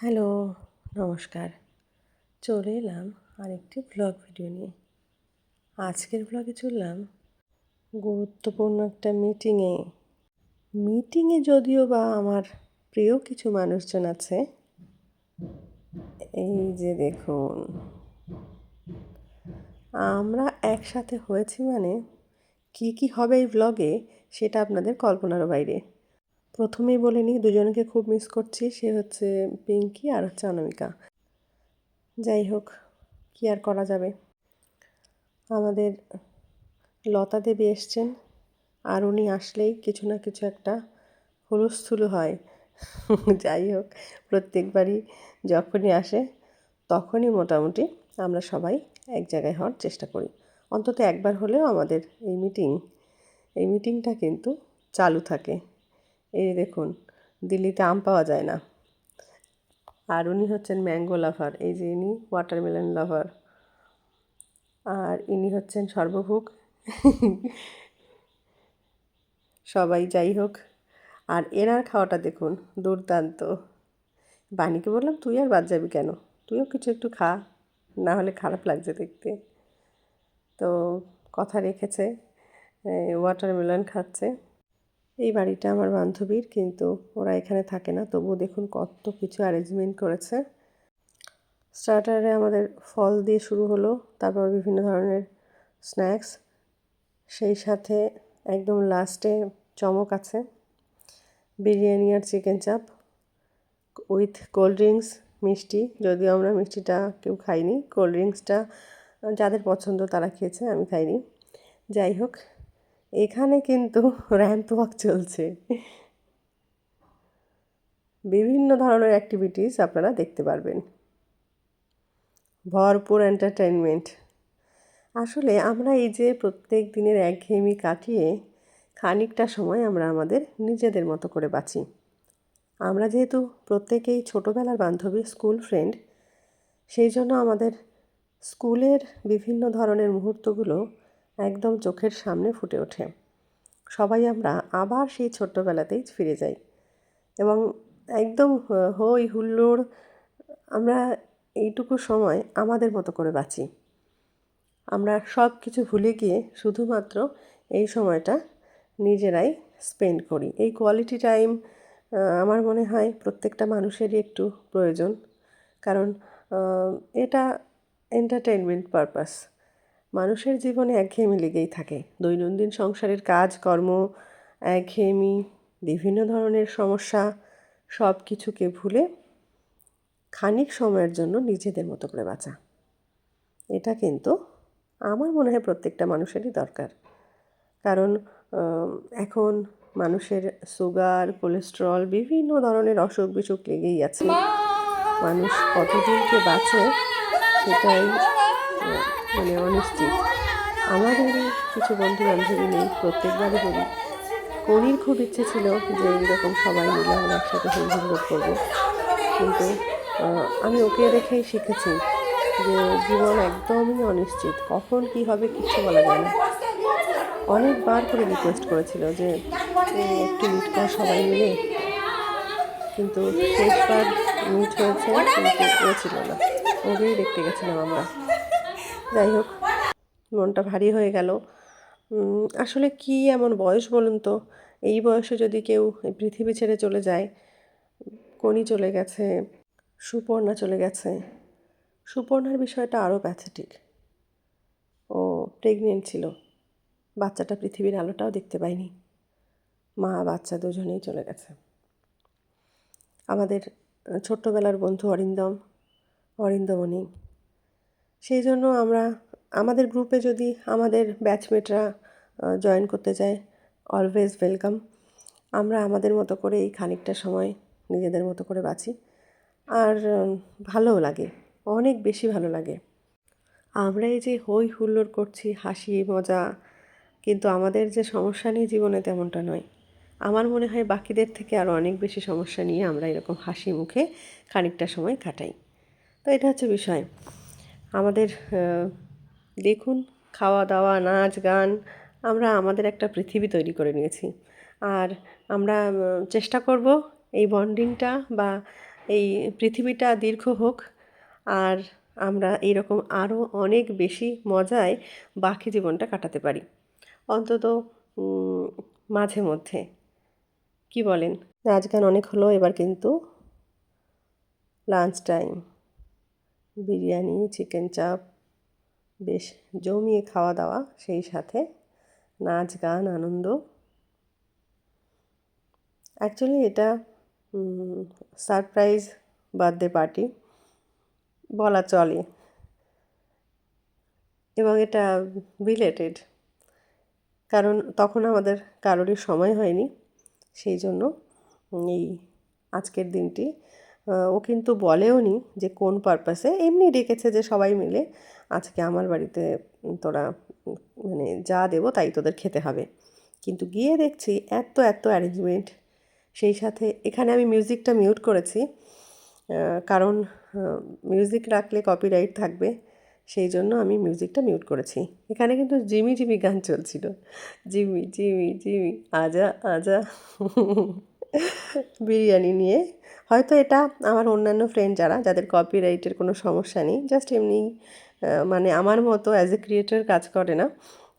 Hello, নমস্কার। চলে এলাম আরেকটি ব্লগ ভিডিও নিয়ে। আজকের ব্লগে চললাম গুরুত্বপূর্ণ একটা মিটিংয়ে। মিটিংয়ে যদিও বা আমার প্রিয় কিছু মানুষজন আছে। এই যে দেখুন, আমরা একসাথে হয়েছি মানে কি হবে এই ব্লগে সেটা আপনাদের কল্পনারও বাইরে। প্রথমেই বলে নিই, দুজনকে খুব মিস করছি। সে হচ্ছে পিঙ্কি আর হচ্ছে অনামিকা। যাই হোক, কি আর করা যাবে। আমাদের লতা দেবী এসছেন, আর উনি আসলেই কিছু না কিছু একটা হুলস্থুল হয়। যাই হোক, প্রত্যেকবারই যখনই আসে তখনই মোটামুটি আমরা সবাই এক জায়গায় হওয়ার চেষ্টা করি। অন্তত একবার হলেও আমাদের এই মিটিংটা কিন্তু চালু থাকে। এই দেখুন, দিল্লিতে আম পাওয়া যায় না, আর উনি হচ্ছেন ম্যাঙ্গো লাভার। এই যে ইনি ওয়াটারমেলন লাভার, আর ইনি হচ্ছেন সর্বভুক। সবাই যাই হোক, আর এনার খাওয়াটা দেখুন, দুর্দান্ত। বাণীকে বললাম, তুই আর বাদ যাবি কেন, তুইও কিছু একটু খা, না হলে খারাপ লাগছে দেখতে। তো কথা রেখেছে, ওয়াটারমেলন খাচ্ছে। এই বাড়িটা আমার বান্ধবীর, কিন্তু ওরা এখানে থাকে না। তবুও দেখুন কত কিছু অ্যারেঞ্জমেন্ট করেছে। স্টার্টারে আমাদের ফল দিয়ে শুরু হলো, তারপর বিভিন্ন ধরনের স্ন্যাক্স, সেই সাথে একদম লাস্টে চমক আছে, বিরিয়ানি আর চিকেন চাপ উইথ কোল্ড ড্রিঙ্কস, মিষ্টি। যদিও আমরা মিষ্টিটা কেউ খাইনি, কোল্ড ড্রিঙ্কসটা যাদের পছন্দ তারা খেয়েছে, আমি খাইনি। যাই হোক, এখানে কিন্তু র্যাম্প ওয়াক চলছে, বিভিন্ন ধরনের অ্যাক্টিভিটিস আপনারা দেখতে পারবেন, ভরপুর এন্টারটেনমেন্ট। আসলে আমরা এই যে প্রত্যেক দিনের একঘেয়েমি কাটিয়ে খানিকটা সময় আমরা আমাদের নিজেদের মতো করে বাঁচি। আমরা যেহেতু প্রত্যেকেই ছোটোবেলার বান্ধবী, স্কুল ফ্রেন্ড, সেই জন্য আমাদের স্কুলের বিভিন্ন ধরনের মুহূর্তগুলো একদম চোখের সামনে ফুটে ওঠে। সবাই আমরা আবার সেই ছোট্টবেলাতেই ফিরে যাই এবং একদম হই হুল্লোড়, আমরা এইটুকু সময় আমাদের মতো করে বাঁচি। আমরা সব কিছু ভুলে গিয়ে শুধুমাত্র এই সময়টা নিজেরাই স্পেন্ড করি। এই কোয়ালিটি টাইম আমার মনে হয় প্রত্যেকটা মানুষেরই একটু প্রয়োজন, কারণ এটা এন্টারটেইনমেন্ট পারপাস। মানুষের জীবনে একঘেয়েমি লেগেই থাকে। দৈনন্দিন সংসারের কাজ কর্ম, একঘেয়েমি, বিভিন্ন ধরনের সমস্যা, সব কিছুকে ভুলে খানিক সময়ের জন্য নিজেদের মতো করে বাঁচা, এটা কিন্তু আমার মনে হয় প্রত্যেকটা মানুষেরই দরকার। কারণ এখন মানুষের সুগার, কোলেস্টেরল, বিভিন্ন ধরনের অসুখ বিসুখ লেগেই আছে। মানুষ কতদিনকে বাঁচে সেটাই মানে অনিশ্চিত। আমাদেরই কিছু বন্ধু বান্ধবী নেই, প্রত্যেকবারই বলি কনির খুব ইচ্ছে ছিল যে এইরকম সবাই মিলে আমরা একসাথে হই হুল্লোড় করবো, কিন্তু আমি ওকে রেখেই শিখেছি যে জীবন একদমই অনিশ্চিত, কখন কি হবে কিচ্ছু বলা যায় না। অনেকবার করে রিকোয়েস্ট করেছিল যে একটু মিট কর সবাই মিলে, কিন্তু শেষবার মিট হয়েছে, কিন্তু ও ছিল না, ওকেই দেখতে গেছিলাম আমরা। যাই হোক, মনটা ভারী হয়ে গেল। আসলে কি এমন বয়স বলুন তো, এই বয়সে যদি কেউ এই পৃথিবী ছেড়ে চলে যায়। কনি চলে গেছে, সুপর্ণা চলে গেছে। সুপর্ণার বিষয়টা আরও প্যাথেটিক। ও প্রেগনেন্ট ছিল, বাচ্চাটা পৃথিবীর আলোটাও দেখতে পায়নি, মা বাচ্চা দুজনেই চলে গেছে। আমাদের ছোট্টবেলার বন্ধু অরিন্দমণি, সেই জন্য আমাদের গ্রুপে যদি আমাদের ব্যাচমেটরা জয়েন করতে চায়, অলওয়েজ ওয়েলকাম। আমরা আমাদের মতো করে এই খানিকটা সময় নিজেদের মতো করে বাঁচি, আর ভালোও লাগে, অনেক বেশি ভালো লাগে। আমরা এই যে হই হুল্লোড় করছি, হাসি মজা, কিন্তু আমাদের যে সমস্যা নেই জীবনে তেমনটা নয়। আমার মনে হয় বাকিদের থেকে আরও অনেক বেশি সমস্যা নিয়ে আমরা এরকম হাসি মুখে খানিকটা সময় কাটাই। তো এটা হচ্ছে বিষয়। আমাদের দেখুন, খাওয়া দাওয়া, নাচ গান, আমরা আমাদের একটা পৃথিবী তৈরি করে নিয়েছি। আর আমরা চেষ্টা করব এই বন্ডিংটা বা এই পৃথিবীটা দীর্ঘ হোক, আর আমরা এইরকম আরও অনেক বেশি মজায় বাকি জীবনটা কাটাতে পারি, অন্তত মাঝে মধ্যে। কি বলেন? নাচ গান অনেক হলো, এবার কিন্তু লাঞ্চ টাইম। বিরিয়ানি, চিকেন চাপ, বেশ জমিয়ে খাওয়া দাওয়া, সেই সাথে নাচ গান আনন্দ। অ্যাকচুয়ালি এটা সারপ্রাইজ বার্থডে পার্টি বলা চলে, এবং এটা রিলেটেড, কারণ তখন আমাদের কারোরই সময় হয়নি। সেই জন্য এই আজকের দিনটি ও কিন্তু বলেও নি যে কোন পারপাসে, এমনি ডেকেছে যে সবাই মিলে আজকে আমার বাড়িতে তোরা মানে যা দেবো তাই তোদের খেতে হবে। কিন্তু গিয়ে দেখছি এত এত অ্যারেঞ্জমেন্ট, সেই সাথে এখানে আমি মিউজিকটা মিউট করেছি, কারণ মিউজিক রাখলে কপিরাইট থাকবে, সেই জন্য আমি মিউজিকটা মিউট করেছি। এখানে কিন্তু জিমি জিমি গান চলছিল, জিমি জিমি জিমি আজা আজা, বিরিয়ানি নিয়ে। হয়তো এটা আমার অন্যান্য ফ্রেন্ড যাদের কপিরাইটের কোনো সমস্যা নেই, জাস্ট এমনি মানে আমার মতো অ্যাজ এ ক্রিয়েটর কাজ করে না,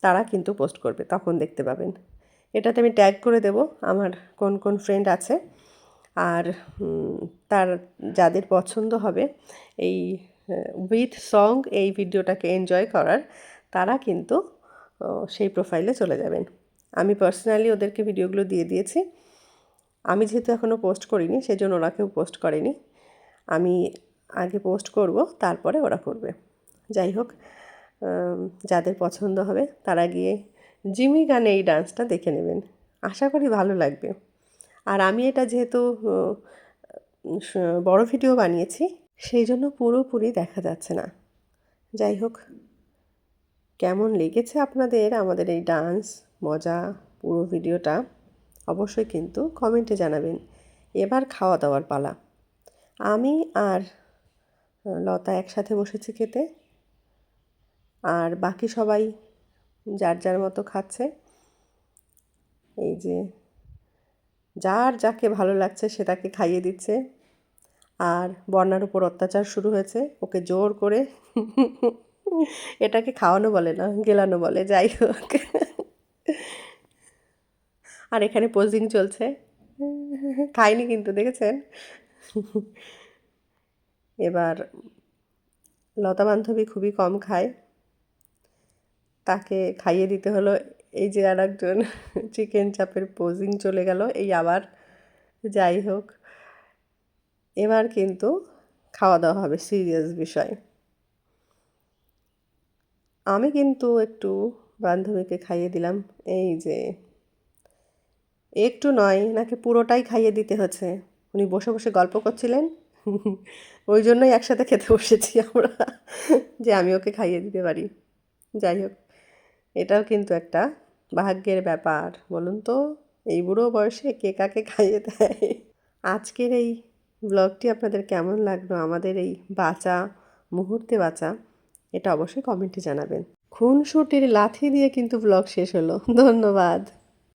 তারা কিন্তু পোস্ট করবে, তখন দেখতে পাবেন। এটাতে আমি ট্যাগ করে দেব আমার কোন কোন ফ্রেন্ড আছে, আর তার যাদের পছন্দ হবে এই উইথ সং এই ভিডিওটাকে এনজয় করার, তারা কিন্তু সেই প্রোফাইলে চলে যাবেন। আমি পার্সোনালি ওদেরকে ভিডিওগুলো দিয়ে দিয়েছি। আমি যেহেতু এখনও পোস্ট করিনি, সেই জন্য ওরা কেউ পোস্ট করেনি। আমি আগে পোস্ট করব, তারপরে ওরা করবে। যাই হোক, যাদের পছন্দ হবে তারা গিয়ে জিমি গানে এই ডান্সটা দেখে নেবেন, আশা করি ভালো লাগবে। আর আমি এটা যেহেতু বড় ভিডিও বানিয়েছি, সেই জন্য পুরোপুরি দেখা যাচ্ছে না। যাই হোক, কেমন লেগেছে আপনাদের আমাদের এই ডান্স মজা পুরো ভিডিওটা অবশ্যই কিন্তু কমেন্টে জানাবেন। এবার খাওয়া দাওয়ার পালা। আমি আর লতা একসাথে বসেছি খেতে, আর বাকি সবাই যার যার মতো খাচ্ছে। এই যে যার যাকে ভালো লাগছে সে তাকে খাইয়ে দিচ্ছে, আর বন্যার উপর অত্যাচার শুরু হয়েছে, ওকে জোর করে এটাকে খাওয়ানো বলে না, গেলানো বলে। যাই হোক, আর এখানে পোজিং চলছে, খাইনি কিন্তু, দেখেছেন? এবার লতা বান্ধবী খুবই কম খায়, তাকে খাইয়ে দিতে হলো। এই যে আর একজন চিকেন চাপের পোজিং চলে গেল, এই আবার। যাই হোক, এবার কিন্তু খাওয়া দাওয়া হবে, সিরিয়াস বিষয়। আমি কিন্তু একটু বান্ধবীকে খাইয়ে দিলাম, এই যে একটু নয়, নাকি পুরোটাই খাইয়ে দিতে হচ্ছে। উনি বসে বসে গল্প করছিলেন, ওই জন্যই একসাথে খেতে বসেছি আমরা, যে আমি ওকে খাইয়ে দিতে পারি। যাই হোক, এটাও কিন্তু একটা ভাগ্যের ব্যাপার, বলুন তো, এই বুড়ো বয়সে কে কাকে খাইয়ে দেয়। আজকের এই ব্লগটি আপনাদের কেমন লাগলো, আমাদের এই বাঁচা মুহূর্তে বাঁচা, এটা অবশ্যই কমেন্টে জানাবেন। খুনসুটির লাথি দিয়ে কিন্তু ব্লগ শেষ হলো। ধন্যবাদ।